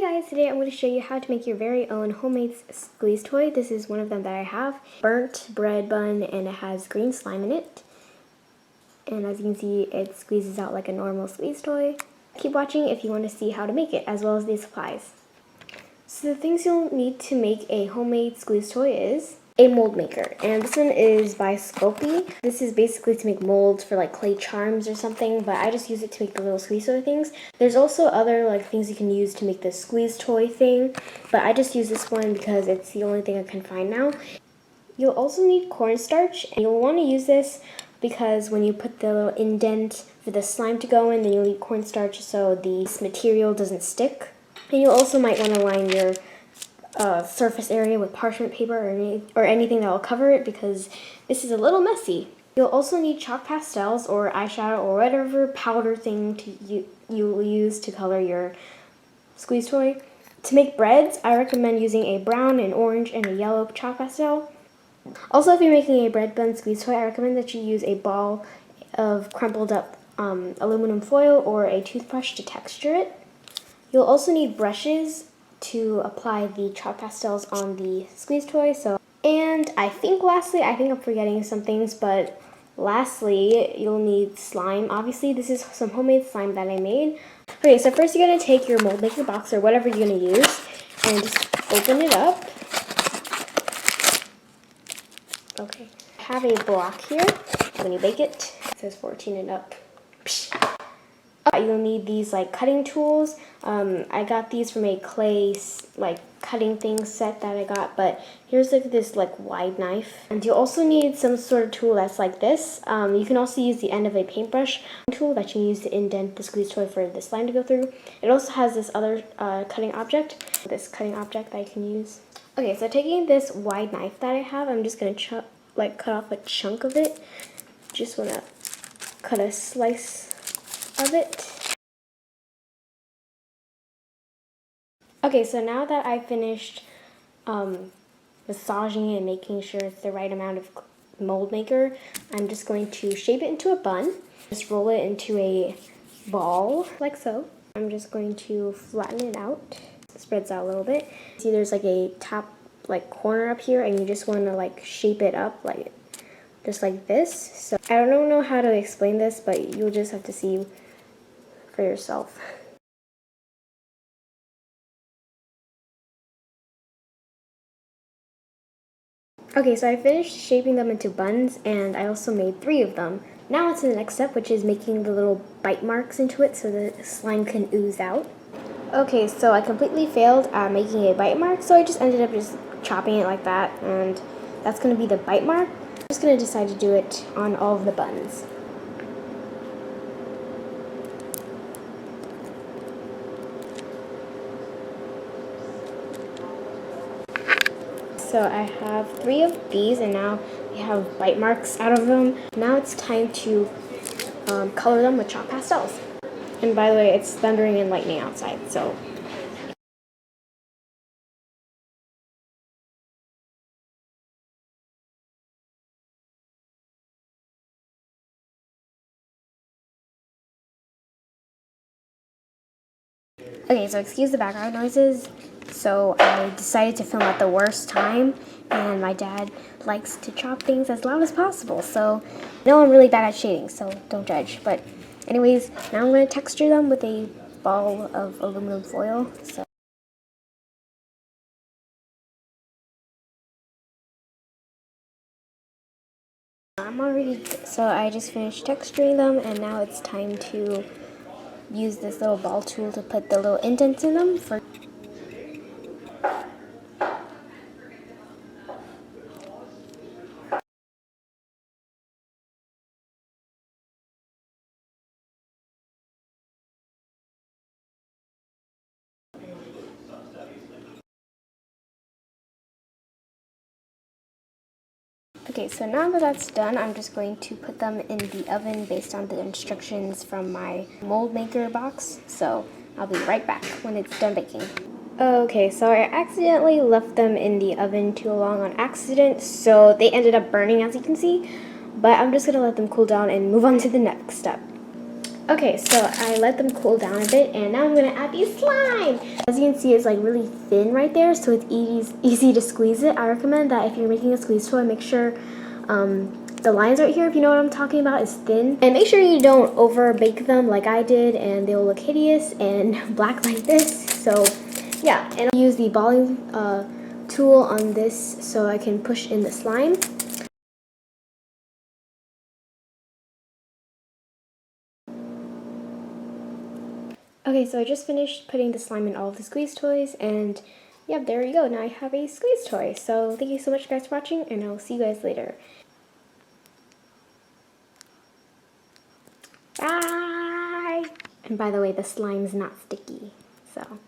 Hi guys, today I'm going to show you how to make your very own homemade squeeze toy. This is one of them that I have. Burnt bread bun, and it has green slime in it. And as you can see, it squeezes out like a normal squeeze toy. Keep watching if you want to see how to make it, as well as the supplies. So the things you'll need to make a homemade squeeze toy is a mold maker, and this one is by Sculpey. This is basically to make molds for like clay charms or something, but I just use it to make the little squeeze toy things. There's also other like things you can use to make the squeeze toy thing, but I just use this one because it's the only thing I can find now. You'll also need cornstarch, and you'll want to use this because when you put the little indent for the slime to go in, then you'll need cornstarch so the material doesn't stick. And you also might want to line your surface area with parchment paper or anything that will cover it, because this is a little messy. You'll also need chalk pastels or eyeshadow or whatever powder thing you will use to color your squeeze toy. To make breads, I recommend using a brown, an orange, and a yellow chalk pastel. Also, if you're making a bread bun squeeze toy, I recommend that you use a ball of crumpled up aluminum foil or a toothbrush to texture it. You'll also need brushes to apply the chalk pastels on the squeeze toy. And I think I'm forgetting some things, but lastly, you'll need slime. Obviously, this is some homemade slime that I made. Okay, so first you're going to take your mold maker box or whatever you're going to use and just open it up. Okay, I have a block here. When you bake it, it says 14 and up. You'll need these like cutting tools. I got these from a clay like cutting thing set that I got, but here's like this like wide knife. And you also need some sort of tool that's like this. You can also use the end of a paintbrush tool that you use to indent the squeeze toy for the slime to go through. It also has this other cutting object that I can use. Okay, so taking this wide knife that I have, I'm just gonna cut off a chunk of it. Just wanna cut a slice of it. Okay, so now that I've finished massaging it and making sure it's the right amount of mold maker, I'm just going to shape it into a bun. Just roll it into a ball, like so. I'm just going to flatten it out. It spreads out a little bit. See, there's like a top like corner up here, and you just want to like shape it up like just like this. So I don't know how to explain this, but you'll just have to see for yourself. Okay, so I finished shaping them into buns, and I also made 3 of them. Now it's in the next step, which is making the little bite marks into it so the slime can ooze out. Okay, so I completely failed at making a bite mark, so I just ended up just chopping it like that, and that's going to be the bite mark. I'm just going to decide to do it on all of the buns. So I have 3 of these, and now we have bite marks out of them. Now it's time to color them with chalk pastels. And by the way, it's thundering and lightning outside, so. Okay, so excuse the background noises. So I decided to film at the worst time, and my dad likes to chop things as loud as possible. So I know I'm really bad at shading, so don't judge. But anyways, now I'm going to texture them with a ball of aluminum foil. So I just finished texturing them, and now it's time to use this little ball tool to put the little indents in them. Okay, so now that that's done, I'm just going to put them in the oven based on the instructions from my mold maker box. So I'll be right back when it's done baking. Okay, so I accidentally left them in the oven too long on accident, so they ended up burning, as you can see. But I'm just going to let them cool down and move on to the next step. Okay, so I let them cool down a bit, and now I'm gonna add the slime. As you can see, it's like really thin right there, so it's easy to squeeze it. I recommend that if you're making a squeeze toy, make sure the lines right here, if you know what I'm talking about, is thin. And make sure you don't over bake them like I did, and they'll look hideous and black like this. So yeah, and I'll use the balling tool on this so I can push in the slime. Okay, so I just finished putting the slime in all of the squeeze toys, and yeah, there you go. Now I have a squeeze toy. So thank you so much guys for watching, and I'll see you guys later. Bye! And by the way, the slime's not sticky, so...